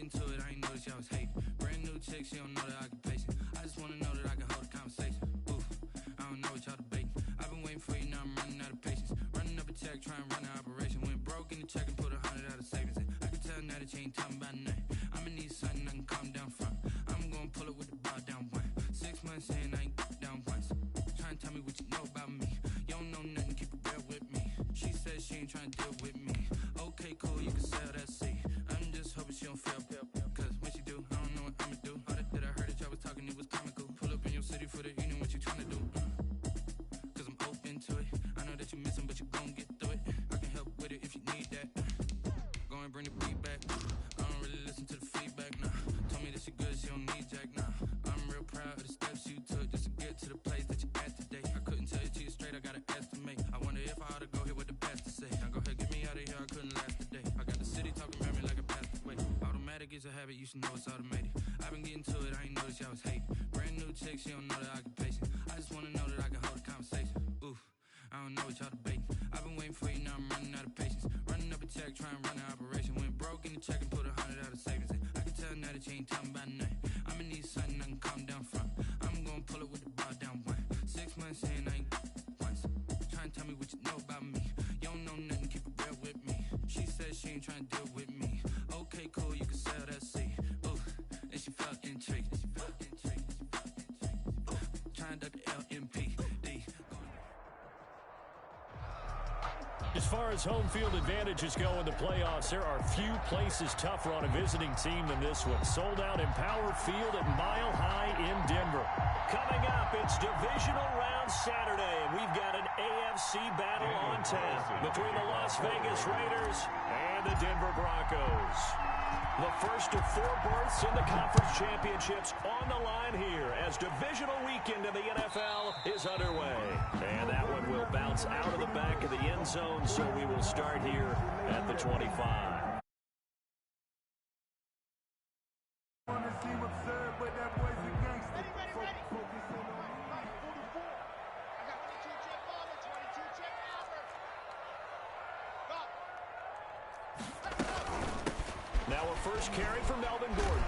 get into it, I ain't noticed y'all was hating. Brand new chick, she don't know that I can pace it. I just wanna know that I can hold a conversation. Oof, I don't know what y'all debating. I've been waiting for you, now I'm running out of patience. Running up a check, trying to run an operation. Went broke in the check and put 100 out of savings in. I can tell now that you ain't talking about nothing. I'ma need something I can calm down from. I'm gonna pull it with the bar down one. 6 months in, I ain't down once. Trying to tell me what you know about me. You don't know nothing, keep it real with me. She said she ain't trying to deal with me. Okay, cool, you can sell that seat. I'm just hoping she don't fail. Cause when she do, I don't know what I'ma do. All that I heard that y'all was talking, it was comical. Pull up in your city for the evening, what you trying to do? Cause I'm open to it. I know that you missing, but you gon' get through it. I can help with it if you need that. Go and bring the beat back. I don't really listen to the feedback, nah. Told me that she good, she don't need Jack, nah. I'm real proud of the steps you took just to get to the place that you at today. I couldn't tell you to you straight, I gotta estimate. I wonder if I ought to go here with the pastor say. Now go ahead, get me out of here, I couldn't last today. I got the city talking about me like a pastor. Wait, automatic is a habit, you should know it's automated. I've been getting to it, I ain't noticed y'all was hating. Brand new chick, she don't know that I can pace it. I just wanna know that I can hold a conversation. Oof, I don't know what y'all debating. I've been waiting for you, now I'm running out of patience. Running up a check, trying to run an operation. Went broke in the check and put 100 out of savings in. I can tell now that you ain't talking about nothing. I'ma need something I can calm down from. I'm gonna pull it with the bar down one. 6 months in, I ain't once. Trying to tell me what you know about me. You don't know nothing, keep it real with me. She said she ain't trying to deal with me. Okay, cool, you can sell that seat. Ooh, and she felt intrigued. Trying to duck the LMPD. As far as home field advantages go in the playoffs, there are few places tougher on a visiting team than this one. Sold out Empower Field at Mile High in Denver. Coming up, it's divisional round Saturday, and we've got an AFC battle on tap between the Las Vegas Raiders and the Denver Broncos. The first of 4 berths in the conference championships on the line here as divisional weekend in the NFL is underway. And that one will bounce out of the back of the end zone, so we will start here at the 25. Now a first carry for Melvin Gordon.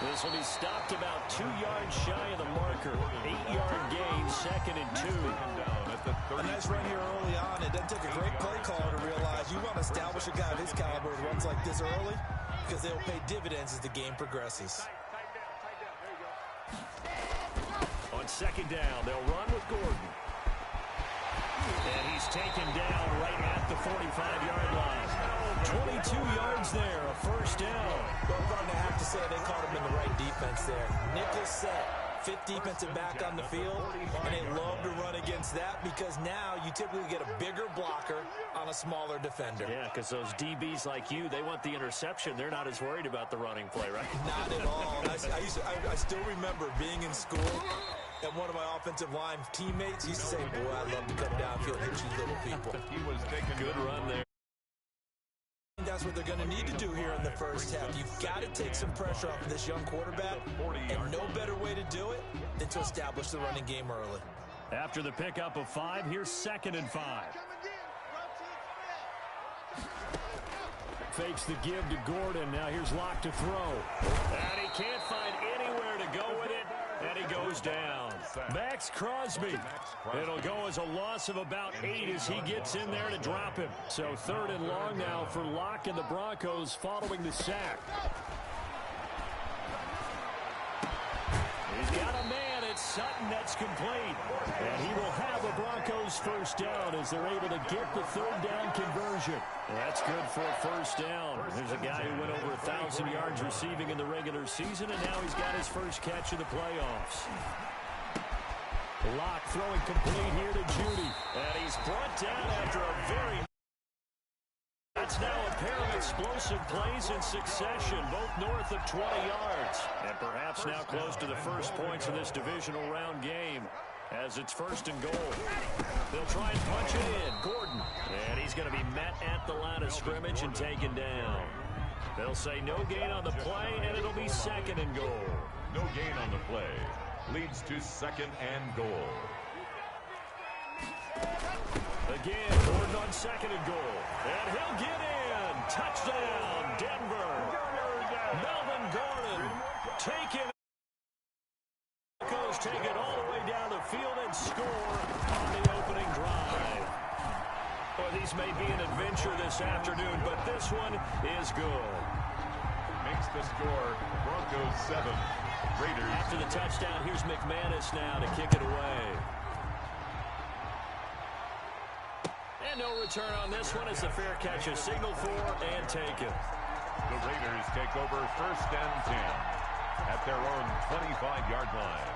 This will be stopped about 2 yards shy of the marker. 8-yard gain, 2nd and 2. A nice run here early on. It doesn't take a great play caller to realize you want to establish a guy of his caliber with runs like this early because they'll pay dividends as the game progresses. On 2nd down, they'll run with Gordon. And he's taken down right at the 45-yard line. 22 yards there, a first down. Well, I'm going to have to say they caught him in the right defense there. Nickel set, 5th defensive back on the field, and they love to run against that because now you typically get a bigger blocker on a smaller defender. Yeah, because those DBs like you, they want the interception. They're not as worried about the running play, right? Not at all. I still remember being in school, and one of my offensive line teammates used to say, boy, I'd love to come downfield and hit you little people. He was taking good run there. That's what they're going to need to do here in the first half. You've got to take some pressure off of this young quarterback, and no better way to do it than to establish the running game early. After the pickup of 5, here's 2nd and 5. Fakes the give to Gordon. Now here's Locke to throw. And he can't find anywhere to go with it, and he goes down. Max Crosby. It'll go as a loss of about 8 as he gets in there to drop him. So 3rd and long now for Locke and the Broncos following the sack. He's got a man at Sutton that's complete. And he will have a Broncos first down as they're able to get the 3rd down conversion. That's good for a first down. There's a guy who went over 1,000 yards receiving in the regular season, and now he's got his first catch of the playoffs. Locke throwing complete here to Judy. And he's brought down after a very... That's now a pair of explosive plays in succession, both north of 20 yards. And perhaps now close to the first points in this divisional round game as it's 1st and goal. They'll try and punch it in. Gordon. And he's going to be met at the line of scrimmage and taken down. They'll say no gain on the play, and it'll be 2nd and goal. No gain on the play. Leads to 2nd and goal. Again, Gordon on 2nd and goal. And he'll get in. Touchdown, Denver. Melvin taken. Broncos take it all the way down the field and score on the opening drive. Well, these may be an adventure this afternoon, but this one is good. Makes the score Broncos 7, Raiders. After the touchdown, here's McManus now to kick it away. And no return on this one as the fair catch is signaled for and taken. The Raiders take over 1st and 10 at their own 25-yard line.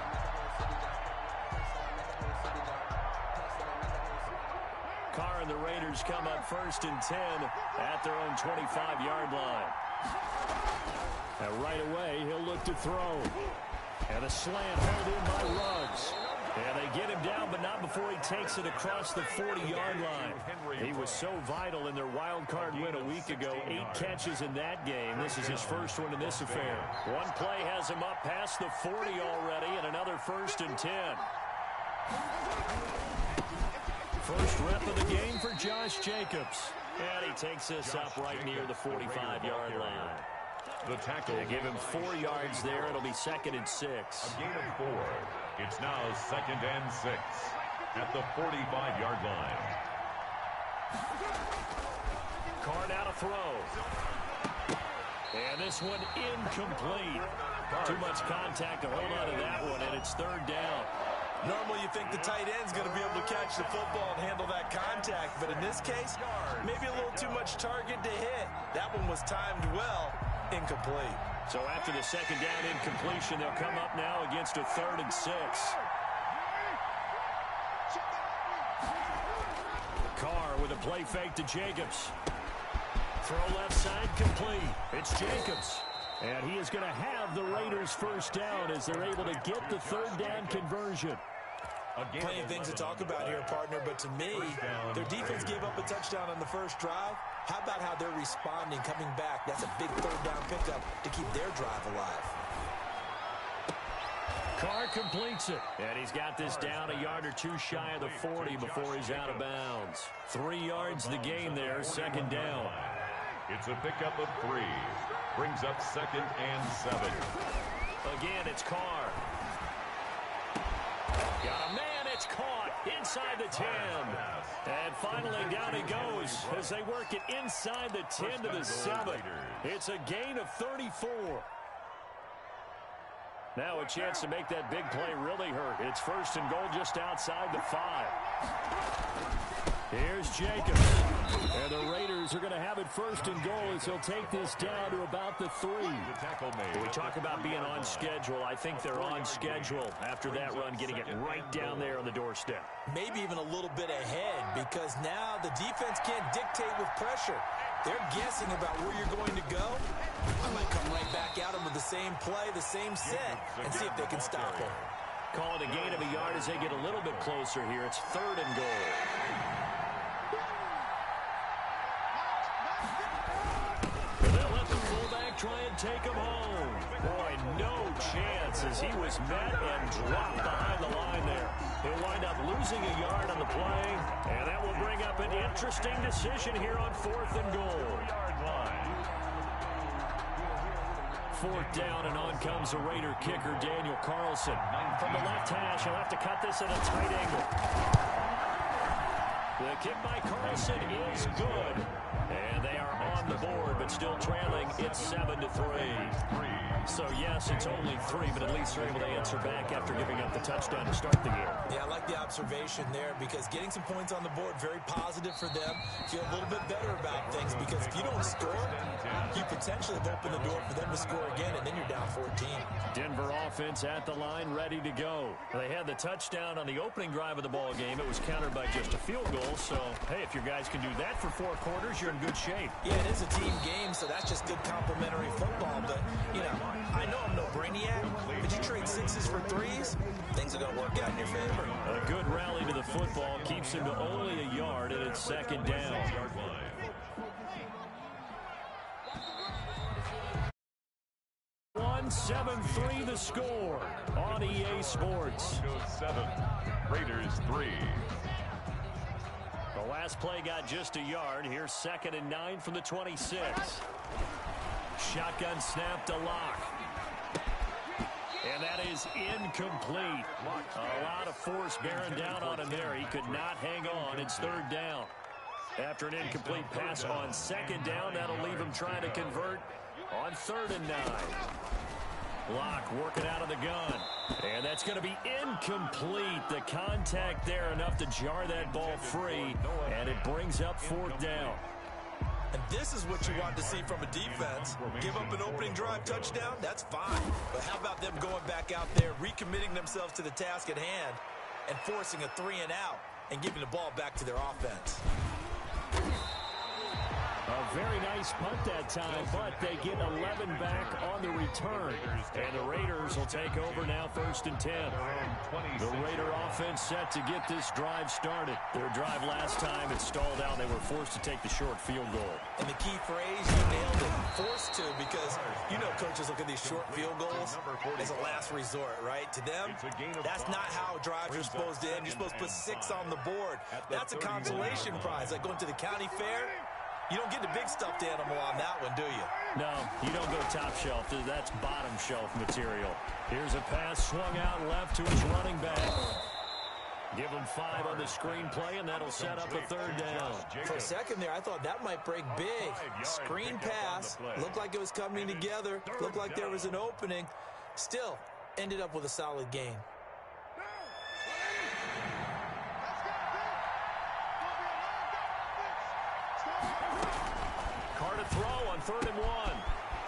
Carr and the Raiders come up 1st and 10 at their own 25-yard line. And right away, he'll look to throw. And a slant held in by Ruggs. And they get him down, but not before he takes it across the 40-yard line. He was so vital in their wild card win a week ago. 8 catches in that game. This is his first one in this affair. One play has him up past the 40 already, and another 1st and 10. First rep of the game for Josh Jacobs. And he takes this up right near the 45-yard line. The tackle. They give him 4 yards there. It'll be 2nd and 6. A gain of 4. It's now 2nd and 6 at the 45-yard line. Carr now to throw. And this one incomplete. Too much contact to hold on to that one, and it's 3rd down. Normally you think the tight end's going to be able to catch the football and handle that contact, but in this case, maybe a little too much target to hit. That one was timed well. Incomplete. So after the 2nd down incompletion, they'll come up now against a 3rd and 6. Carr with a play fake to Jacobs. Throw left side complete. It's Jacobs. And he is going to have the Raiders' 1st down as they're able to get the 3rd down conversion. Plenty of things to talk about here, partner, but to me, their defense gave up a touchdown on the first drive. How about how they're responding, coming back? That's a big 3rd down pickup to keep their drive alive. Carr completes it, and he's got this down a yard or 2 shy of the 40 before he's out of bounds. 3 yards the gain there, 2nd down. It's a pickup of 3. Brings up 2nd and 7. Again, it's Carr. Got a man, it's caught inside the 10. And finally down he goes as they work it inside the 10 to the 7. It's a gain of 34. Now a chance to make that big play really hurt. It's 1st and goal just outside the 5. Here's Jacobs. And the Raiders are going to have it 1st and goal as he'll take this down to about the 3. We talk about being on schedule. I think they're on schedule after that run, getting it right down there on the doorstep. Maybe even a little bit ahead because now the defense can't dictate with pressure. They're guessing about where you're going to go. I might come right back at them with the same play, the same set, and see if they can stop them. Call it a gain of a yard as they get a little bit closer here. It's 3rd and goal. They'll let the fullback try and take him home. Boy, no chance as he was met and dropped behind the line there. He'll wind up losing a yard on the play, and that will bring up an interesting decision here on 4th and goal. 4th down, and on comes the Raider kicker, Daniel Carlson. From the left hash, he'll have to cut this at a tight angle. The kick by Carlson is good. And they are on the board, but still trailing. It's 7-3. So, yes, it's only 3, but at least they're able to answer back after giving up the touchdown to start the game. Yeah, I like the observation there because getting some points on the board, very positive for them. Feel a little bit better about things because if you don't score, you potentially have opened the door for them to score again, and then you're down 14. Denver offense at the line, ready to go. They had the touchdown on the opening drive of the ball game. It was countered by just a field goal. So, hey, if your guys can do that for 4 quarters, you're in good shape. Yeah, it is a team game, so that's just good complimentary football. But, you know, I know I'm no brainiac, but you trade 6s for 3s, things are going to work out in your favor. A good rally to the football keeps him to only a yard, and it's 2nd down. 1-7-3 the score on EA Sports. 7, Raiders 3. The last play got just a yard. Here's 2nd and 9 from the 26. Shotgun snap to Locke. And that is incomplete. A lot of force bearing down on him there. He could not hang on. It's third down. After an incomplete pass on second down, that'll leave him trying to convert on 3rd and 9. Locke working out of the gun. And that's going to be incomplete. The contact there enough to jar that ball free. And it brings up 4th down. And this is what you want to see from a defense. Give up an opening drive touchdown, that's fine. But how about them going back out there, recommitting themselves to the task at hand, and forcing a 3 and out, and giving the ball back to their offense. A very nice punt that time, but they get 11 back on the return. And the Raiders will take over now 1st and 10. The Raider offense set to get this drive started. Their drive last time, it stalled out. They were forced to take the short field goal. And the key phrase, you nailed it, forced to, because you know coaches look at these short field goals as a last resort, right? To them, that's not how drives are supposed to end. You're supposed to put 6 on the board. That's a consolation prize, like going to the county fair. You don't get the big stuffed animal on that one, do you? No, you don't go top shelf. That's bottom shelf material. Here's a pass swung out left to his running back. Give him 5 on the screen play, and that'll set up a 3rd down. For a second there, I thought that might break big. Screen pass. Looked like it was coming together. Looked like there was an opening. Still, ended up with a solid gain. Throw on 3rd and 1.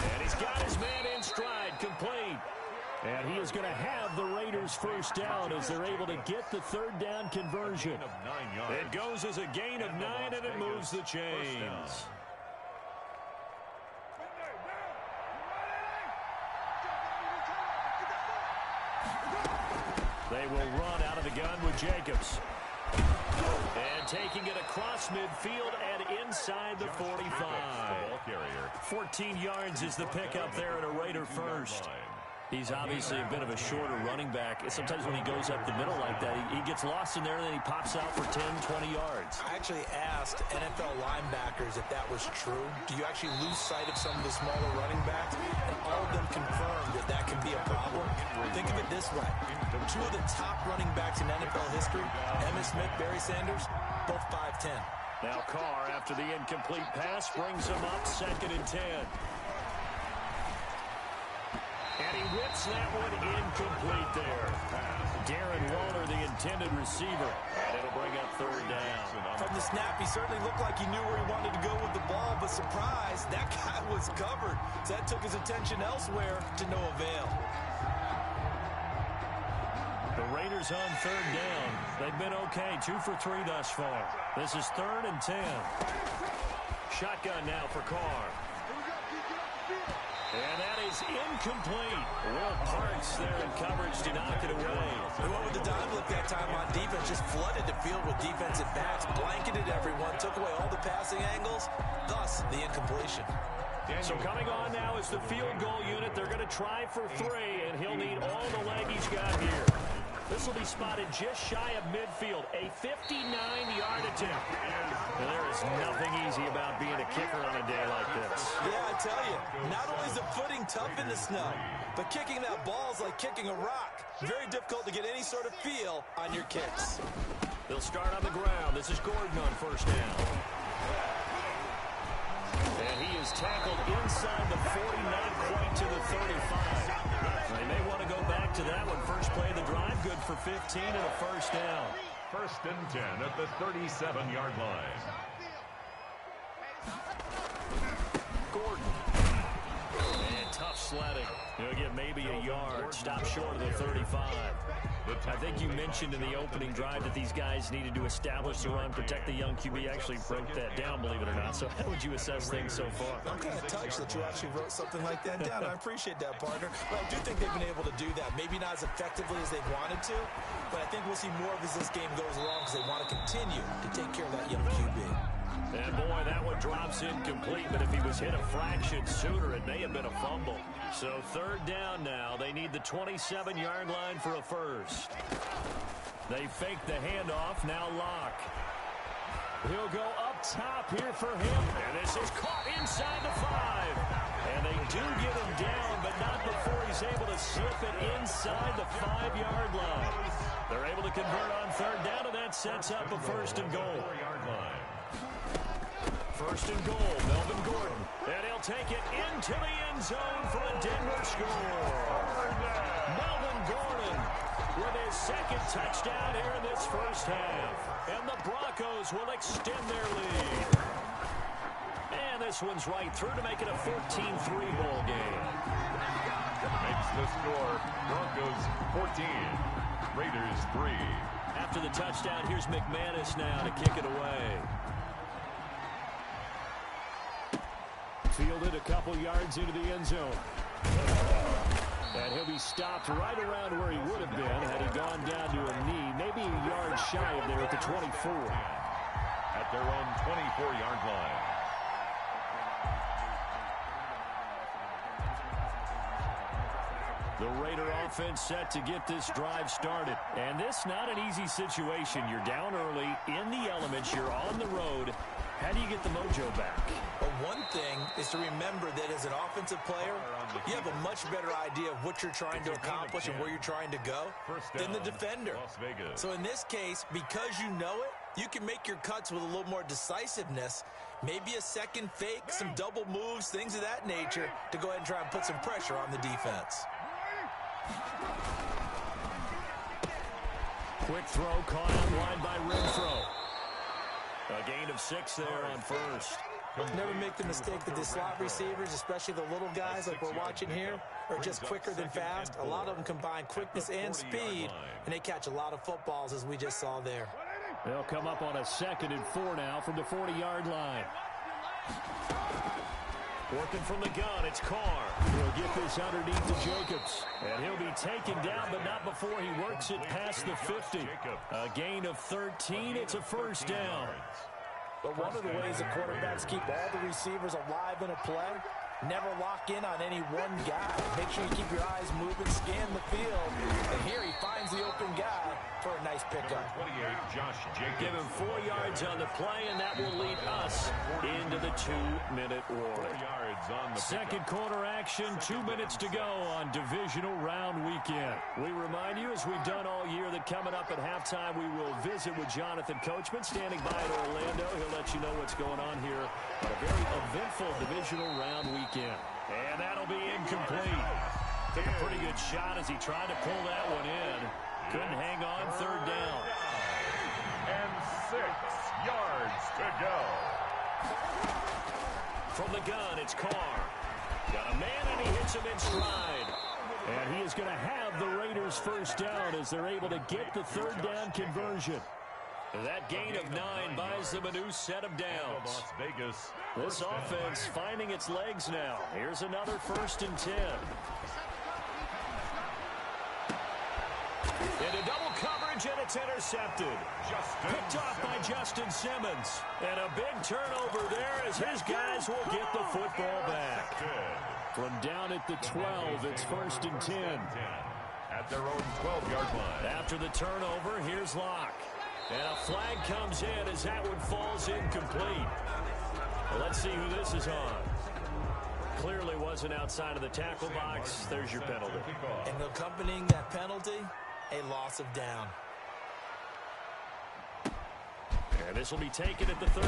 And he's got his man in stride, complete. And he is going to have the Raiders first down as they're able to get the 3rd down conversion. It goes as a gain of 9, and it moves the chains. They will run out of the gun with Jacobs. And taking it across midfield and inside the 45. 14 yards is the pickup there at a Raider first. He's obviously a bit of a shorter running back. Sometimes when he goes up the middle like that, he gets lost in there and then he pops out for 10, 20 yards. I actually asked NFL linebackers if that was true. Do you actually lose sight of some of the smaller running backs? And all of them confirmed that that can be a problem. Think of it this way. 2 of the top running backs in NFL history, Emmitt Smith, Barry Sanders, both 5'10". Now Carr, after the incomplete pass, brings him up 2nd and 10. And he whips that one incomplete there. Darren Waller, the intended receiver. And it'll bring up 3rd down. From the snap, he certainly looked like he knew where he wanted to go with the ball, but surprise, that guy was covered. So that took his attention elsewhere to no avail. The Raiders on 3rd down. They've been okay, 2 for 3 thus far. This is 3rd and 10. Shotgun now for Carr. And that is incomplete. Will Parks there in coverage to knock it away. They went with the dime look that time on defense, just flooded the field with defensive backs, blanketed everyone, took away all the passing angles, thus the incompletion. So coming on now is the field goal unit. They're going to try for 3, and he'll need all the leg he's got here. This will be spotted just shy of midfield, a 59-yard attempt. And there is nothing easy about being a kicker on a day like this. Yeah, I tell you, not only is the footing tough in the snow, but kicking that ball is like kicking a rock. Very difficult to get any sort of feel on your kicks. They'll start on the ground. This is Gordon on 1st down. And he is tackled inside the 49 point to the 35. They may want to go back to that one. First play of the drive, good for 15 and a 1st down. 1st and 10 at the 37-yard line. Gordon. And tough sledding. He'll get maybe a yard. Stop short of the 35. I think you mentioned in the opening drive that these guys needed to establish the run, protect the young QB. Actually broke that down, believe it or not. So how would you assess things so far? I'm kind of touched that you actually wrote something like that down. I appreciate that, partner. But I do think they've been able to do that. Maybe not as effectively as they wanted to, but I think we'll see more of as this game goes along because they want to continue to take care of that young QB. And boy, that one drops incomplete, but if he was hit a fraction sooner, it may have been a fumble. So 3rd down now. They need the 27-yard line for a first. They fake the handoff. Now Locke. He'll go up top here for him. And this is caught inside the 5. And they do get him down, but not before he's able to slip it inside the 5-yard line. They're able to convert on third down, and that sets up a first and goal. First and goal, Melvin Gordon. And he'll take it into the end zone for a Denver score. Melvin Gordon with his second touchdown here in this first half. And the Broncos will extend their lead. And this one's right through to make it a 14-3 ball game. Makes the score Broncos 14, Raiders 3. After the touchdown, here's McManus now to kick it away. Fielded a couple yards into the end zone. And he'll be stopped right around where he would have been had he gone down to a knee, maybe a yard shy of there at the 24. At their own 24-yard line. The Raider offense set to get this drive started. And this not an easy situation. You're down early, in the elements, you're on the road. How do you get the mojo back? Well, one thing is to remember that as an offensive player, you have a much better idea of what you're trying to accomplish and where you're trying to go than the defender. So in this case, because you know it, you can make your cuts with a little more decisiveness, maybe a second fake, some double moves, things of that nature to go ahead and try and put some pressure on the defense. Quick throw caught out wide by Renfro. A gain of 6 there on first. Never make the mistake that the slot receivers, especially the little guys like we're watching here, are just quicker than fast. A lot of them combine quickness and speed, and they catch a lot of footballs, as we just saw there. They'll come up on a 2nd and 4 now from the 40-yard line. Working from the gun, it's Carr. He'll get this underneath to Jacobs. And he'll be taken down, but not before he works it past the 50. A gain of 13. It's a first down. But one of the ways the quarterbacks keep all the receivers alive in a play, never lock in on any one guy. Make sure you keep your eyes moving, scan the field. And here he finds the open guy for a nice pickup. 28, Josh Jacobs. Give him 4 yards on the play, and that will lead us into the 2-minute warning. 4 yards on the Second quarter action, 2 minutes to go on divisional round weekend. We remind you, as we've done all year, that coming up at halftime, we will visit with Jonathan Coachman, standing by at Orlando. He'll let you know what's going on here on a very eventful divisional round weekend. And that'll be incomplete. Took a pretty good shot as he tried to pull that one in. Couldn't hang on, third down. And 6 yards to go. From the gun, it's Carr. Got a man, and he hits him in stride. And he is going to have the Raiders first down as they're able to get the third down conversion. That gain of 9 buys them a new set of downs. Las Vegas. This offense finding its legs now. Here's another 1st and 10. Into double coverage, and it's intercepted. Picked off by Justin Simmons. And a big turnover there as his guys will get the football back. From down at the 12, it's 1st and 10. At their own 12-yard line. After the turnover, here's Locke. And a flag comes in as that one falls incomplete. Well, let's see who this is on. Clearly wasn't outside of the tackle box. There's your penalty. And accompanying that penalty, a loss of down. And this will be taken at the 13.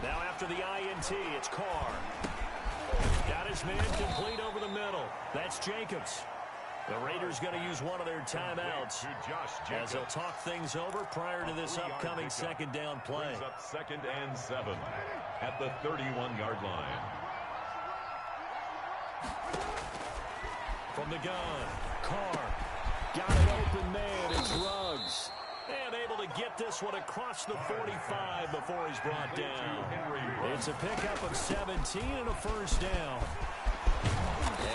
Now after the INT, it's Carr. Got his man complete over the middle. That's Jacobs. The Raiders going to use one of their timeouts as they'll talk things over prior to this upcoming 2nd down play. Brings up 2nd and 7 at the 31-yard line. From the gun, Carr. Got an open man. It's Ruggs. And able to get this one across the 45 before he's brought down. It's a pickup of 17 and a first down.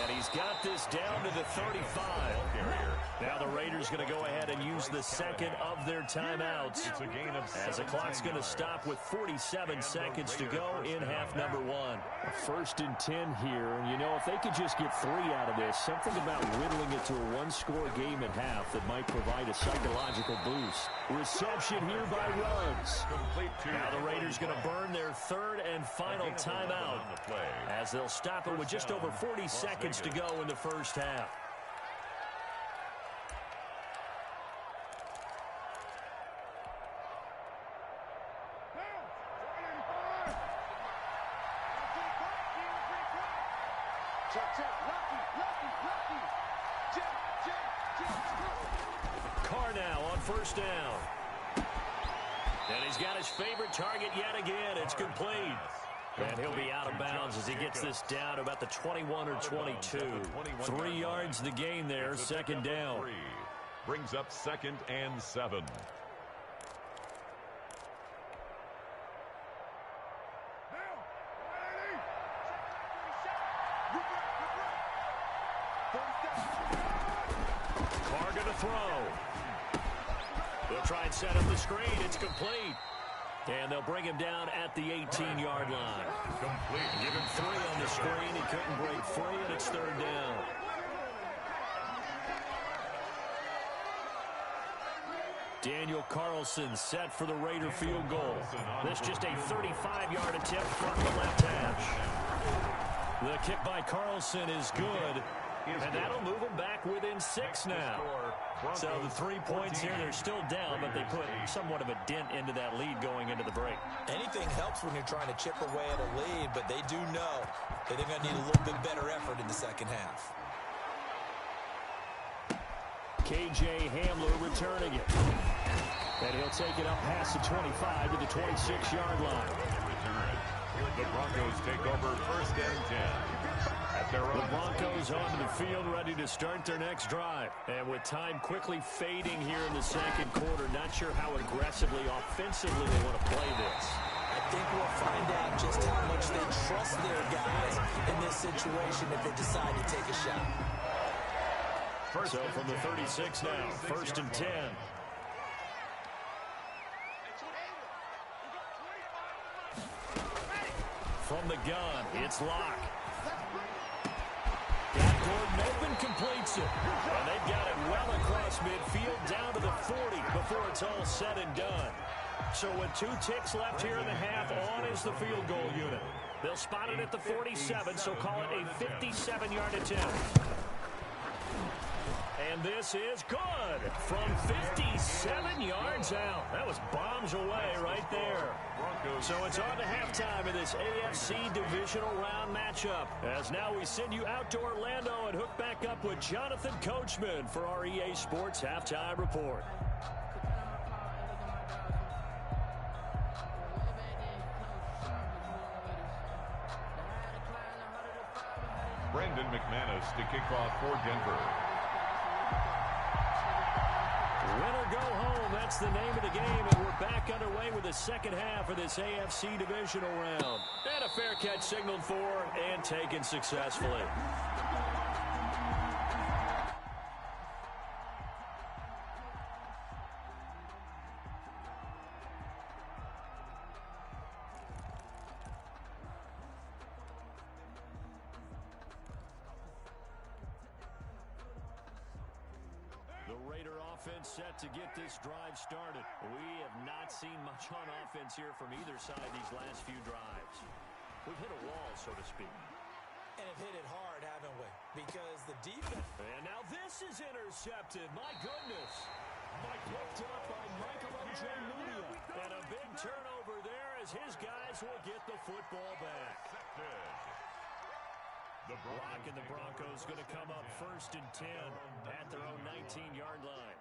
And he's got this down to the 35. Now the Raiders going to go ahead and use the second of their timeouts, as the clock's going to stop with 47 seconds to go in half number one. A 1st and 10 here, and you know, if they could just get 3 out of this, something about whittling it to a one-score game at half that might provide a psychological boost. Reception here by Ruggs. Now the Raiders going to burn their 3rd and final timeout, as they'll stop it with just over 40 seconds to go in the first half. Carr now on first down. And he's got his favorite target yet again. It's complete. And he'll be out of bounds as he gets this down to about the 21 or 22. 3 yards the gain there, second down. Brings up 2nd and 7. Carr going to throw. They'll try and set up the screen. It's complete. And they'll bring him down at the 18-yard line. Give him 3 on the screen. He couldn't break free, and it's 3rd down. Daniel Carlson set for the Raider field goal. This just a 35-yard attempt from the left hash. The kick by Carlson is good, and that'll move them back within 6 now. So the 3 points here, they're still down, but they put somewhat of a dent into that lead going into the break. Anything helps when you're trying to chip away at a lead, but they do know that they're going to need a little bit better effort in the second half. K.J. Hamler returning it. And he'll take it up past the 25 to the 26-yard line. The Broncos take over 1st and 10. The Broncos onto the field, ready to start their next drive. And with time quickly fading here in the second quarter, not sure how aggressively, offensively they want to play this. I think we'll find out just how much they trust their guys in this situation if they decide to take a shot. So from the 36 now, 1st and 10. From the gun, it's Locke. Got Gordon open, completes it. And they've got it well across midfield, down to the 40 before it's all said and done. So with 2 ticks left here in the half, on is the field goal unit. They'll spot it at the 47, so call it a 57-yard attempt. And this is good from 57 yards out. That was bombs away right there. So it's on to halftime of this AFC divisional round matchup. As now we send you out to Orlando and hook back up with Jonathan Coachman for our EA Sports Halftime Report. Brandon McManus to kick off for Denver. Win or go home, that's the name of the game, and we're back underway with the second half of this AFC divisional round. And a fair catch signaled for and taken successfully. Set to get this drive started. We have not seen much on offense here from either side these last few drives. We've hit a wall, so to speak. And have hit it hard, haven't we? Because the defense... And now this is intercepted. My goodness. Picked up by Michael Ojemudia. And a big turnover there as his guys will get the football back. Locke and the Broncos going to come up 1st and 10 at their own 19-yard line.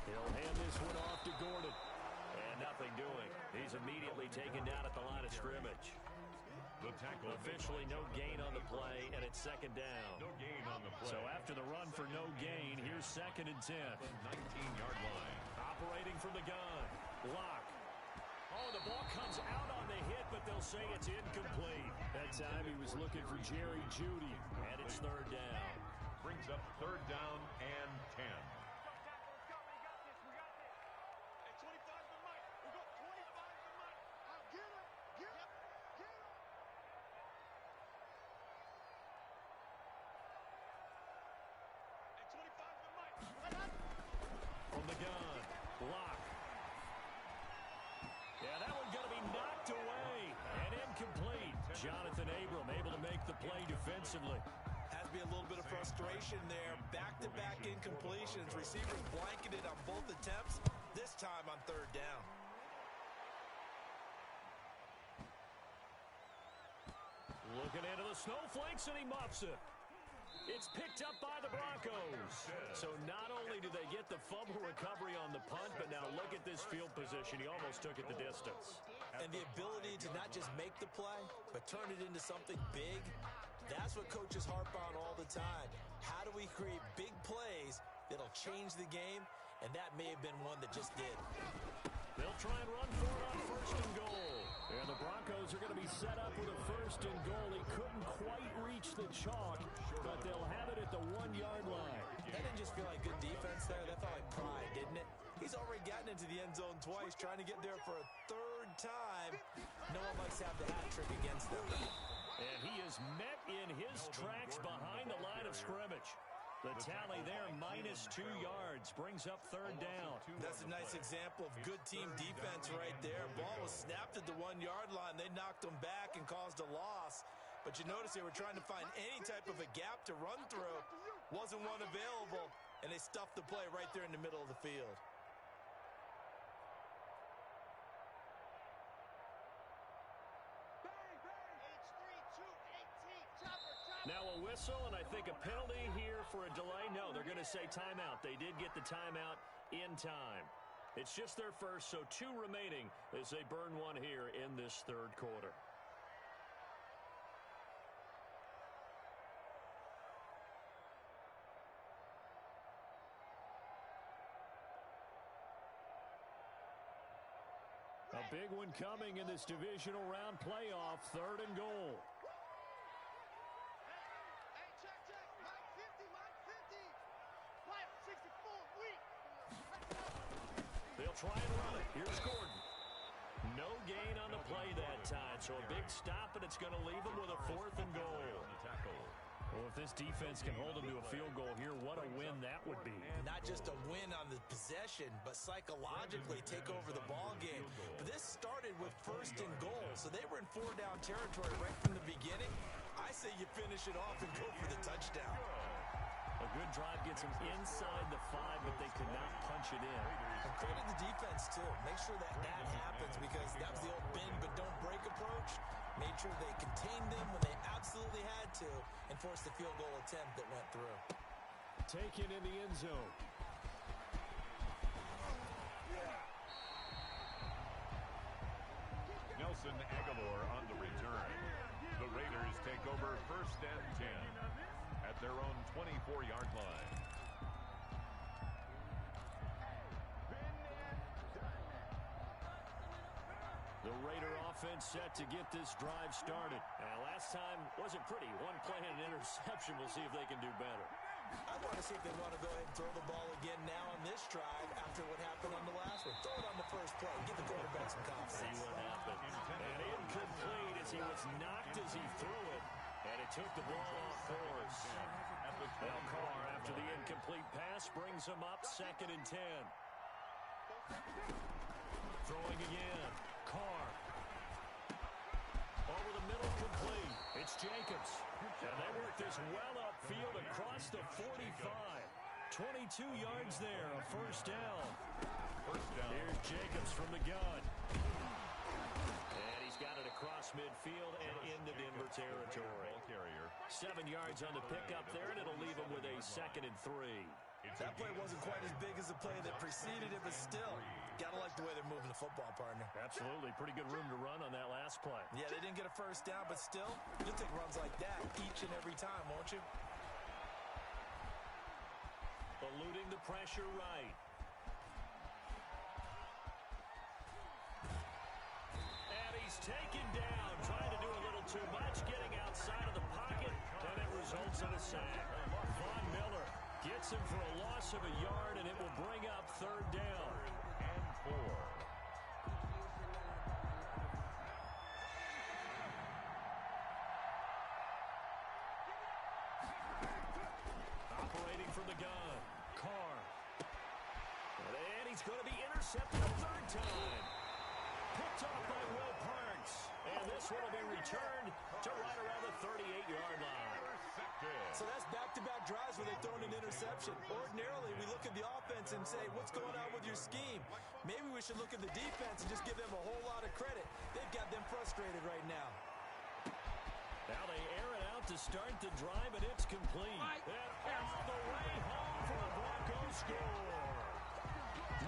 He'll hand this one off to Gordon. And nothing doing. He's immediately taken down at the line of scrimmage. Officially no gain on the play, and it's 2nd down. No gain on the play. So after the run for no gain, here's 2nd and 10. 19-yard line. operating from the gun. Lock. Oh, the ball comes out on the hit, but they'll say it's incomplete. That time he was looking for Jerry Jeudy, and it's third down. Brings up third down and 10. From the gun, block. Yeah, that one's going to be knocked away and incomplete. Jonathan Abram able to make the play defensively. Has to be a little bit of frustration there. Back-to-back incompletions. Receivers blanketed on both attempts, this time on third down. Looking into the snowflakes, and he muffs it. It's picked up by the Broncos. So not only do they get the fumble recovery on the punt, but now look at this field position. He almost took it the distance. And the ability to not just make the play, but turn it into something big, that's what coaches harp on all the time. How do we create big plays that'll change the game? And that may have been one that just did. They'll try and run for it on first and goal. And the Broncos are going to be set up with a first and goal. He couldn't quite reach the chalk, but they'll have it at the 1-yard line. That didn't just feel like good defense there. That felt like pride, didn't it? He's already gotten into the end zone twice, trying to get there for a third time. No one likes to have the hat trick against them. And he is met in his tracks behind the line of scrimmage. The tally there, -2 yards, brings up third down. That's a nice example of good team defense right there. Ball was snapped at the 1-yard line. They knocked him back and caused a loss. But you notice they were trying to find any type of a gap to run through. Wasn't one available, and they stuffed the play right there in the middle of the field. Now a whistle, and I think a penalty here for a delay. No, they're going to say timeout. They did get the timeout in time. It's just their first, so 2 remaining as they burn one here in this third quarter. A big one coming in this divisional round playoff, third and goal. They'll try and run it. Here's Gordon. No gain on the play that time, so a big stop, and it's going to leave them with a 4th and goal. Well, if this defense can hold them to a field goal here, what a win that would be. Not just a win on the possession, but psychologically take over the ball game. But this started with first and goal, so they were in 4-down territory right from the beginning. I say you finish it off and go for the touchdown. A good drive gets them inside the 5, but they could not punch it in. And credit the defense, too. Make sure that happens, because that was the old bend but don't break approach. Made sure they contained them when they absolutely had to and forced the field goal attempt that went through. Taken in the end zone. Nelson Aguilar on the return. The Raiders take over first and 10 at their own 24-yard line. The Raider offense set to get this drive started. Last time wasn't pretty. One play and an interception. We'll see if they can do better. I want to see if they want to go ahead and throw the ball again now on this drive after what happened on the last one. Throw it on the first play. Give the quarterback some confidence. See what happened. And incomplete as he was knocked as he threw it. And it took the ball off course. Now Carr, after the incomplete pass, brings him up 2nd and 10. Throwing again. Carr. Over the middle, complete. It's Jacobs. And they work this well upfield across the 45. 22 yards there, a first down. Here's Jacobs from the gun. And he's got it across midfield and into Denver territory. 7 yards on the pickup there, and it'll leave him with a 2nd and 3. That play wasn't quite as big as the play that preceded it, but still, gotta like the way they're moving the football, partner. Absolutely. Pretty good room to run on that last play. Yeah, they didn't get a first down, but still, you'll take runs like that each and every time, won't you? Eluding the pressure right. He's taken down, trying to do a little too much, getting outside of the pocket, and it results in a sack. Von Miller gets him for a loss of a yard, and it will bring up third down. And 4. Operating from the gun, Carr. And he's going to be intercepted a third time. Picked off by Will Parks. And this one will be returned to right around the 38-yard line. So that's back-to-back drives where they've thrown an interception. Ordinarily, we look at the offense and say, what's going on with your scheme? Maybe we should look at the defense and just give them a whole lot of credit. They've got them frustrated right now. Now they air it out to start the drive, and it's complete. And all the way home for a Broncos score.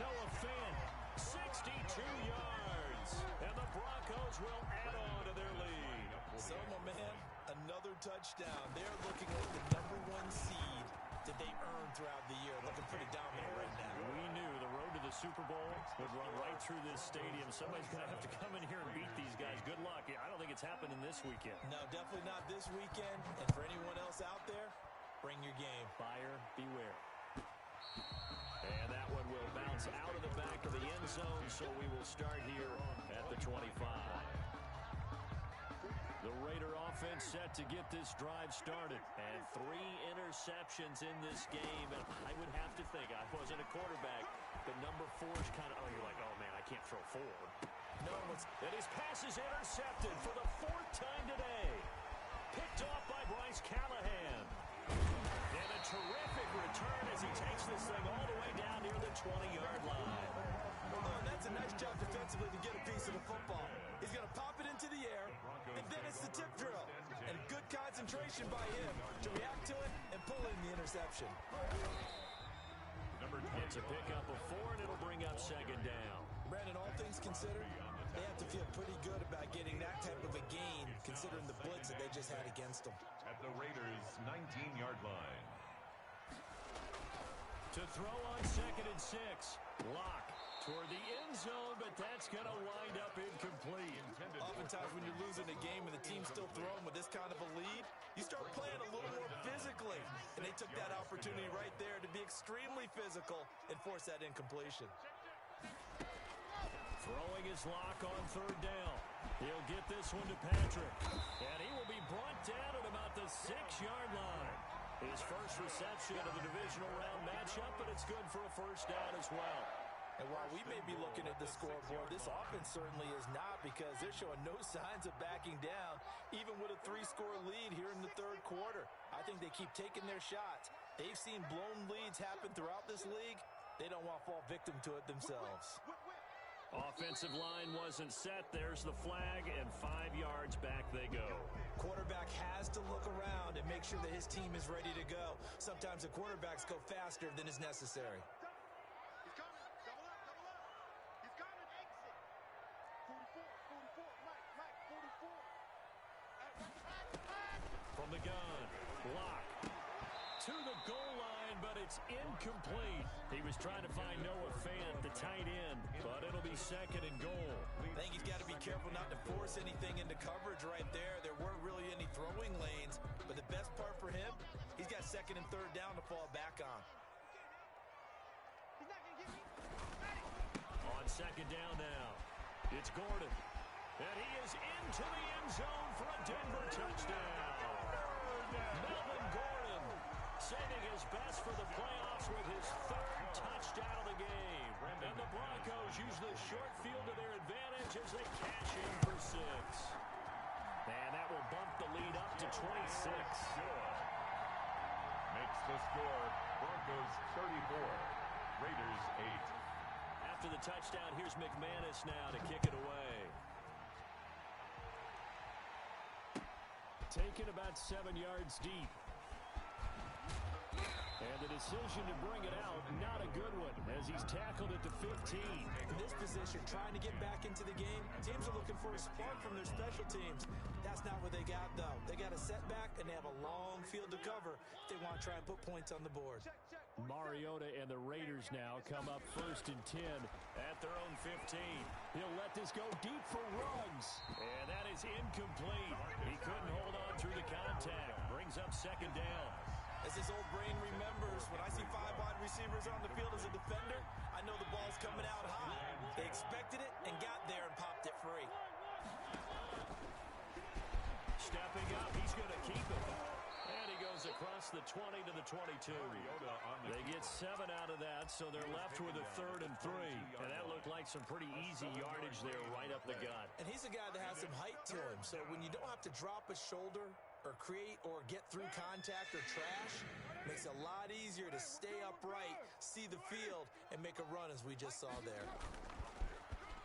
Noah Fant, 62 yards. And the Broncos will add on to their lead. So, my man, another touchdown. They're looking like the #1 seed that they earned throughout the year. Looking pretty dominant right now. We knew the road to the Super Bowl would run right through this stadium. Somebody's going to have to come in here and beat these guys. Good luck. I don't think it's happening this weekend. No, definitely not this weekend. And for anyone else out there, bring your game. Buyer beware. And that one will bounce out of the back of the end zone, so we will start here at the 25. The Raider offense set to get this drive started. And 3 interceptions in this game. And I would have to think, I wasn't a quarterback, but number 4 is kind of, you're like, oh, man, I can't throw 4. No, and his pass is intercepted for the 4th time today. Picked off by Bryce Callahan. And a terrific return as he takes this thing all the way down near the 20-yard line. Oh, and that's a nice job defensively to get a piece of the football. He's going to pop it into the air, and then it's the tip drill. And good concentration by him to react to it and pull in the interception. It's a pickup of 4, and it'll bring up second down. Brandon, all things considered, they have to feel pretty good about getting that type of a gain, considering the blitz that they just had against them. At the Raiders' 19-yard line. To throw on 2nd and 6. Lock toward the end zone, but that's going to wind up incomplete. Oftentimes when you're losing a game and the team's still throwing with this kind of a lead, you start playing a little more physically. And they took that opportunity right there to be extremely physical and force that incompletion. Throwing his Lock on 3rd down. He'll get this one to Patrick. And he will be brought down at about the 6-yard line. His first reception of the divisional round matchup, but it's good for a first down as well. And while we may be looking at the scoreboard, this offense certainly is not, because they're showing no signs of backing down, even with a 3-score lead here in the 3rd quarter. I think they keep taking their shots. They've seen blown leads happen throughout this league. They don't want to fall victim to it themselves. Offensive line wasn't set. There's the flag, and 5 yards back they go. Quarterback has to look around and make sure that his team is ready to go. Sometimes the quarterbacks go faster than is necessary. From the gun, Lock to the goal line, but it's incomplete. He was trying to find Noah Fant, the tight end, but it'll be 2nd and goal. I think he's got to be careful not to force anything into coverage right there. There weren't really any throwing lanes, but the best part for him, he's got 2nd and 3rd down to fall back on. On 2nd down now, it's Gordon. And he is into the end zone for a Denver touchdown. Melvin Gordon saving his best for the playoffs with his 3rd touchdown of the game. And the Broncos use the short field to their advantage as they cash in for 6. And that will bump the lead up to 26. Makes the score Broncos 34, Raiders 8. After the touchdown, here's McManus now to kick it away. Taken about 7 yards deep. And the decision to bring it out, not a good one, as he's tackled at the 15. In this position, trying to get back into the game, teams are looking for a spark from their special teams. That's not what they got, though. They got a setback, and they have a long field to cover if they want to try and put points on the board. Mariota and the Raiders now come up 1st and 10 at their own 15. He'll let this go deep for Ruggs. And that is incomplete. He couldn't hold on through the contact. Brings up 2nd down. As his old brain remembers, when I see 5 wide receivers on the field as a defender, I know the ball's coming out high. They expected it and got there and popped it free. Stepping up, he's going to keep it. And he goes across the 20 to the 22. They get 7 out of that, so they're left with a 3rd and 3. And that looked like some pretty easy yardage there right up the gut. And he's a guy that has some height to him, so when you don't have to drop a shoulder or create or get through contact or trash, makes it a lot easier to stay upright, see the field, and make a run as we just saw there.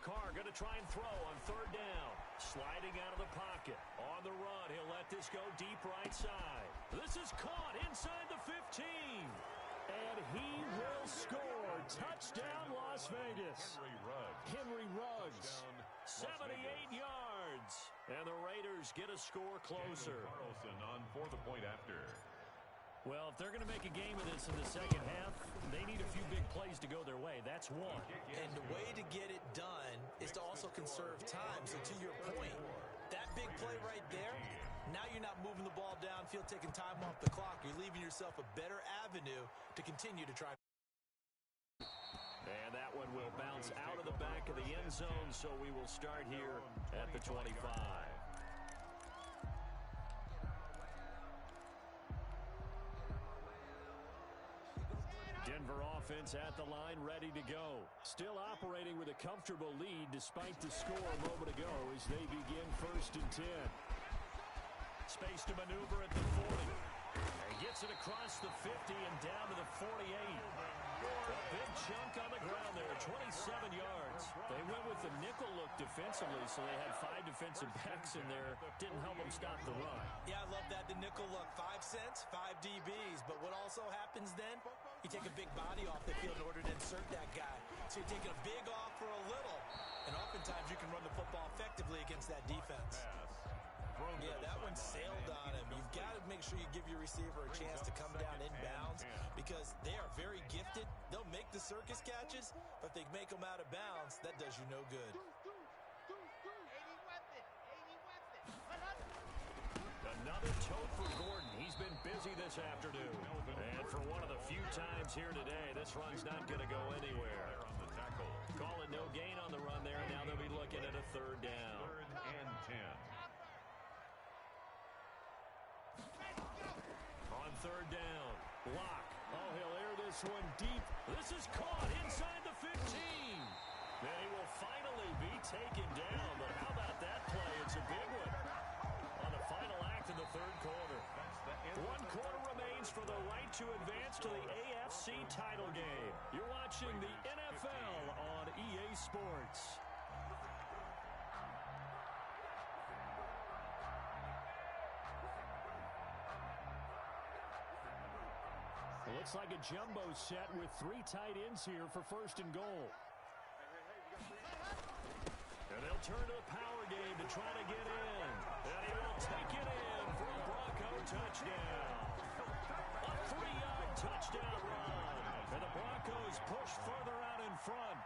Carr going to try and throw on 3rd down. Sliding out of the pocket. On the run, he'll let this go deep right side. This is caught inside the 15. And he will score. Touchdown, Las Vegas. Henry Ruggs. 78 yards. And the Raiders get a score closer. Carlson on for the point after. Well, if they're going to make a game of this in the second half, they need a few big plays to go their way. That's one. And the way to get it done is to also conserve time. So to your point, that big play right there, now you're not moving the ball downfield, taking time off the clock. You're leaving yourself a better avenue to continue to try. And that one will bounce out of the back of the end zone, so we will start here at the 25. Denver offense at the line, ready to go. Still operating with a comfortable lead despite the score a moment ago as they begin 1st and 10. Space to maneuver at the 40. And gets it across the 50 and down to the 48. A big chunk on the ground there, 27 yards. They went with the nickel look defensively, so they had 5 defensive backs in there. Didn't help them stop the run. Yeah, I love that, the nickel look. 5 cents, 5 DBs. But what also happens then, you take a big body off the field in order to insert that guy. So you're taking a big off for a little. And oftentimes you can run the football effectively against that defense. Yeah, that one sailed on him. You've got to make sure you give your receiver a chance to come down inbounds because they are very gifted. They'll make the circus catches, but if they make them out of bounds, that does you no good. Another tote for Gordon. He's been busy this afternoon. And for one of the few times here today, this run's not going to go anywhere. Call it no gain on the run there. Now they'll be looking at a 3rd down. 3rd and 10. On 3rd down, Block. Oh, he'll air this one deep. This is caught inside the 15. Then he will finally be taken down. But how about that play? It's a big one. On the final act of the 3rd quarter. 1 quarter remains for the right to advance to the AFC title game. You're watching the NFL on EA Sports. Looks like a jumbo set with 3 tight ends here for 1st and goal. And they'll turn to the power game to try to get in. And he will take it in for a Bronco touchdown. A 3-yard touchdown run. And the Broncos push further out in front.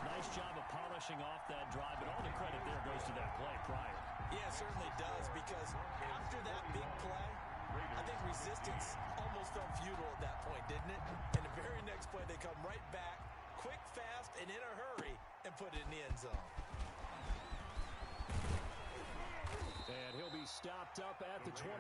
Nice job of polishing off that drive, but all the credit there goes to that play prior. Yeah, it certainly does, because after that big play, I think resistance almost felt futile at that point, didn't it? And the very next play, they come right back, quick, fast, and in a hurry, and put it in the end zone. And he'll be stopped up at the 25.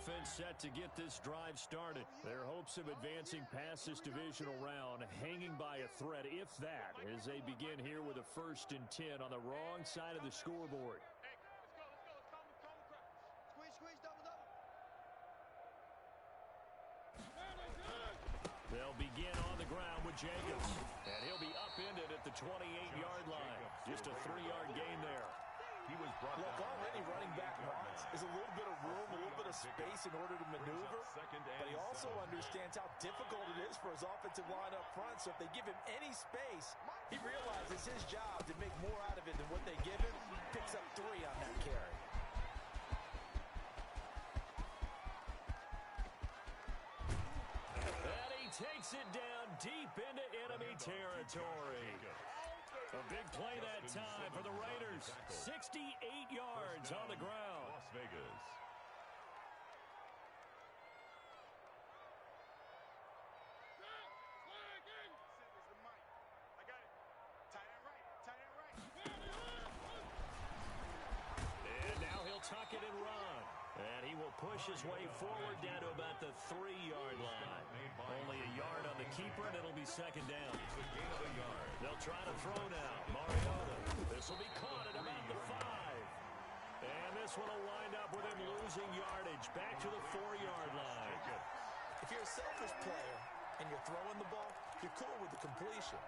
offense set to get this drive started. Their hopes of advancing past this divisional round hanging by a thread, if that, as they begin here with a 1st and 10 on the wrong side of the scoreboard. Hey, let's go. Let's calm the crowd. Squeeze, double. They'll begin on the ground with Jacobs. And he'll be upended at the 28-yard line. Just a 3-yard gain there. He was brought Look, down. already running back wants is a little bit of room, a little bit of space in order to maneuver. But he also understands how difficult it is for his offensive line up front. So if they give him any space, he realizes his job to make more out of it than what they give him. Picks up 3 on that carry. And he takes it down deep into enemy territory. A big play that time for the Raiders. 68 yards on the ground. Las Vegas. And now he'll tuck it and run. And he will push his way forward down to about the 3-yard line. Only a yard on the keeper, and it'll be 2nd down. They'll try to throw now. Mariota. This will be caught at about the 5. And this one will wind up with him losing yardage back to the 4-yard line. If you're a selfish player and you're throwing the ball, you're cool with the completion.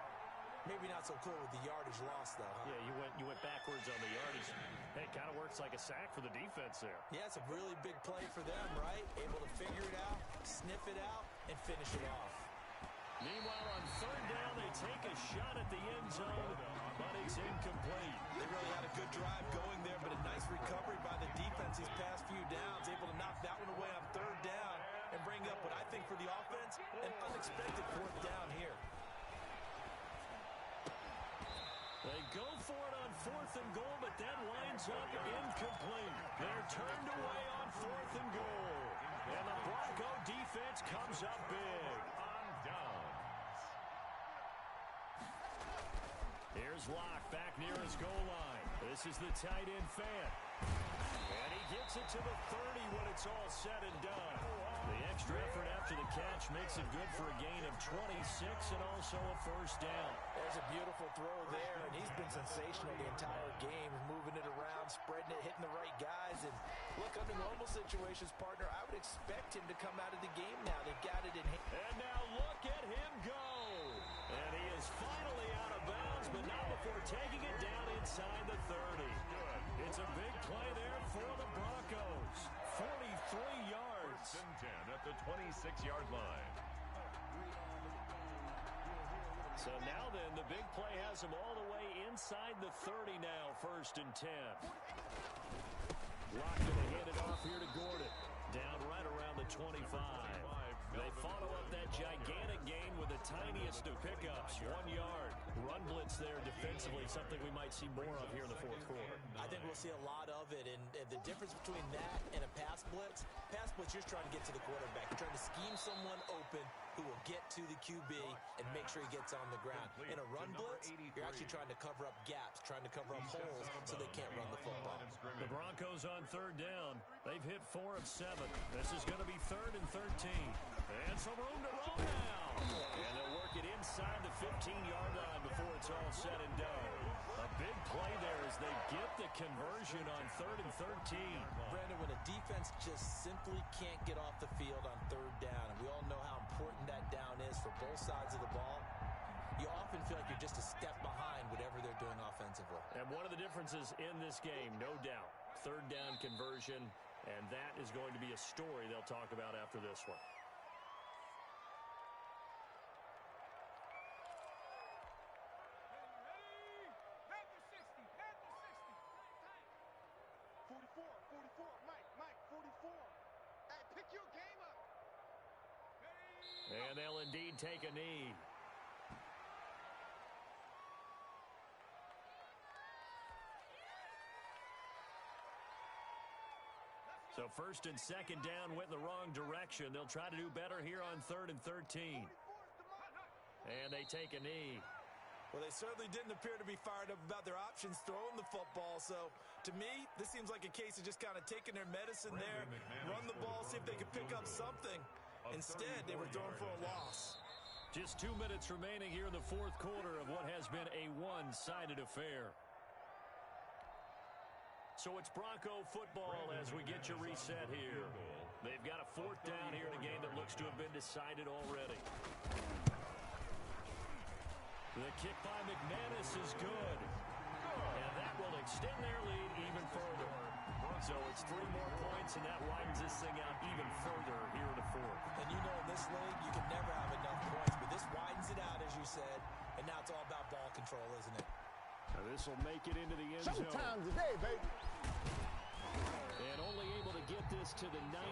Maybe not so cool with the yardage loss, though, huh? Yeah, you went backwards on the yardage. Hey, it kind of works like a sack for the defense there. Yeah, it's a really big play for them, right? Able to figure it out, sniff it out, and finish it off. Meanwhile, on 3rd down, they take a shot at the end zone, but it's incomplete. They really had a good drive going there, but a nice recovery by the defense these past few downs. Able to knock that one away on 3rd down and bring up what I think for the offense, an unexpected 4th down here. They go for it on 4th and goal, but that winds up incomplete. They're turned away on 4th and goal. And the Bronco defense comes up big. On downs. Here's Locke back near his goal line. This is the tight end fan. And he gets it to the 30 when it's all said and done. The extra effort after the catch makes it good for a gain of 26 and also a 1st down. There's a beautiful throw there, and he's been sensational the entire game, moving it around, spreading it, hitting the right guys. And look, under normal situations, partner, I would expect him to come out of the game now. They've got it in hand. And now look at him go. And he is finally out of bounds, but not before taking it down inside the 30. It's a big play there for the Broncos. 43 yards. 1st and 10 at the 26-yard line. So now then, the big play has him all the way inside the 30 now, 1st and 10. Lock going to hand it off here to Gordon. Down right around the 25. They follow up that gigantic gain with the tiniest of pickups, 1 yard. Run blitz there defensively, something we might see more of here in the 4th quarter. I think we'll see a lot of it, and the difference between that and a pass blitz, you're trying to get to the quarterback. You're trying to scheme someone open who will get to the QB and make sure he gets on the ground. In a run blitz, you're actually trying to cover up gaps, trying to cover up holes so they can't run the football. The Broncos on 3rd down. They've hit 4 of 7. This is going to be 3rd and 13. And some room to roll now. And they'll work it inside the 15-yard line before it's all said and done. A big play there as they get the conversion on 3rd and 13. Brandon, when a defense just simply can't get off the field on 3rd down, and we all know how important that down is for both sides of the ball, you often feel like you're just a step behind whatever they're doing offensively. And one of the differences in this game, no doubt, 3rd down conversion, and that is going to be a story they'll talk about after this one. And they'll indeed take a knee. So 1st and 2nd down went in the wrong direction. They'll try to do better here on 3rd and 13. And they take a knee. Well, they certainly didn't appear to be fired up about their options throwing the football. So, to me, this seems like a case of just kind of taking their medicine there, run the ball, see if they could pick up something. Instead, they were throwing for a loss. Just 2 minutes remaining here in the fourth quarter of what has been a one-sided affair. So it's Bronco football as we get your reset here. They've got a fourth down here in a game that looks to have been decided already. The kick by McManus is good. And that will extend their lead even further. So it's 3 more points, and that widens this thing out even further here in the fourth. And you know in this league, you can never have enough points, but this widens it out, as you said, and now it's all about ball control, isn't it? Now this will make it into the end zone. Showtime today, baby. And only able to get this to the 19,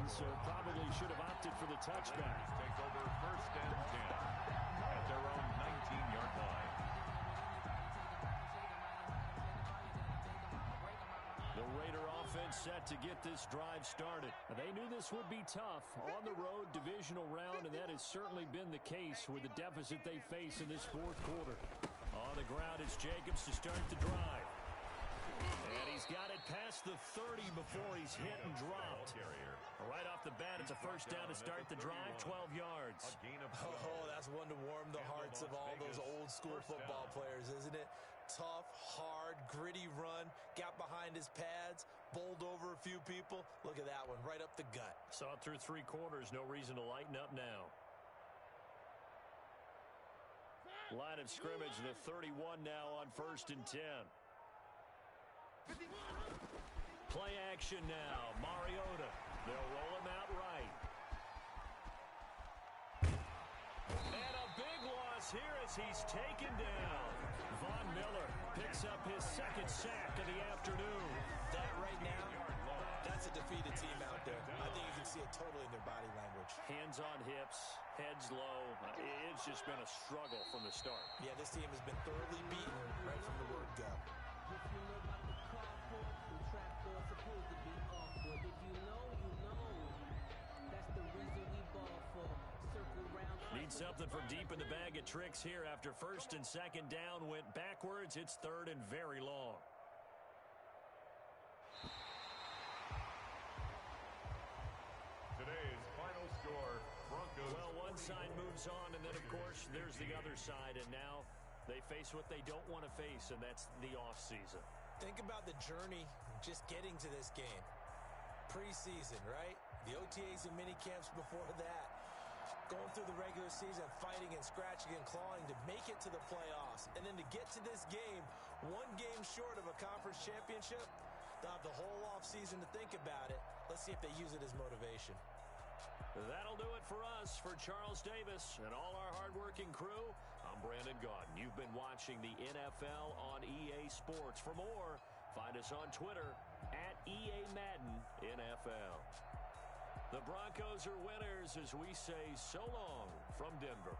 so probably should have opted for the touchback. Take over first and 10 at their own 19-yard line. The Raider offense set to get this drive started. They knew this would be tough on the road divisional round, and that has certainly been the case with the deficit they face in this fourth quarter. On the ground, it's Jacobs to start the drive. And he's got it past the 30 before he's hit and dropped. Right off the bat, it's a first down to start the drive, 12 yards. Oh, that's one to warm the hearts of all those old school football players, isn't it? Tough, hard, gritty run, got behind his pads, bowled over a few people. Look at that one, right up the gut. Saw it through 3 quarters, no reason to lighten up now. Line of scrimmage, the 31 now on first and 10. Play action now, Mariota. They'll roll him out right. And a big loss here as he's taken down. Von Miller picks up his second sack of the afternoon. That right now, that's a defeated team out there. I think you can see it totally in their body language. Hands on hips, heads low. It's just been a struggle from the start. Yeah, this team has been thoroughly beaten right from the word go. If you know about the carport, the trapdoor's supposed to be awkward. If you know, you know. That's the reason we ball for. Circle round. Need something from deep in the bag of tricks here after first and second down went backwards. It's third and very long. Today's final score, Broncos. Well, one side moves on, and then, of course, there's the other side, and now they face what they don't want to face, and that's the offseason. Think about the journey just getting to this game. Preseason, right? The OTAs and mini camps before that. Going through the regular season, fighting and scratching and clawing to make it to the playoffs. And then to get to this game, 1 game short of a conference championship, they'll have the whole offseason to think about it. Let's see if they use it as motivation. That'll do it for us. For Charles Davis and all our hardworking crew, I'm Brandon Gaudin. You've been watching the NFL on EA Sports. For more, find us on Twitter at EA Madden NFL. The Broncos are winners as we say so long from Denver.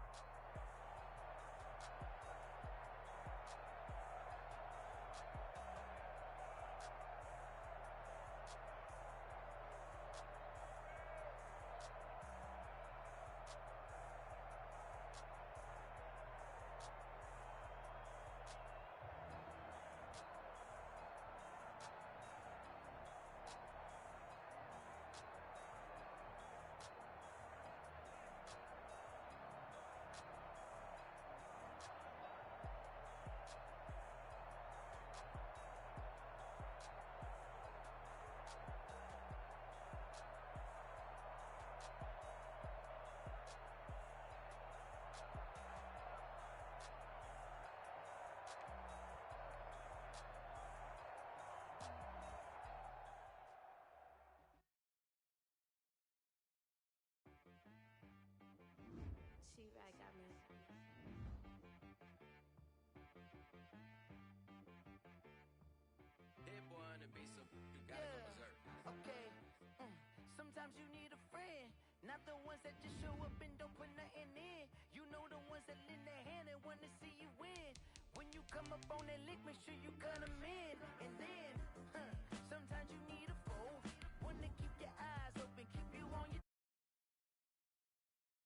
She-Rag got me. That boy on the beat, so you gotta go berserk. Okay. Sometimes you need a friend, not the ones that just show up and don't put nothing in. You know the ones that lend their hand and want to see you win. When you come up on that lick, make sure you cut them in. And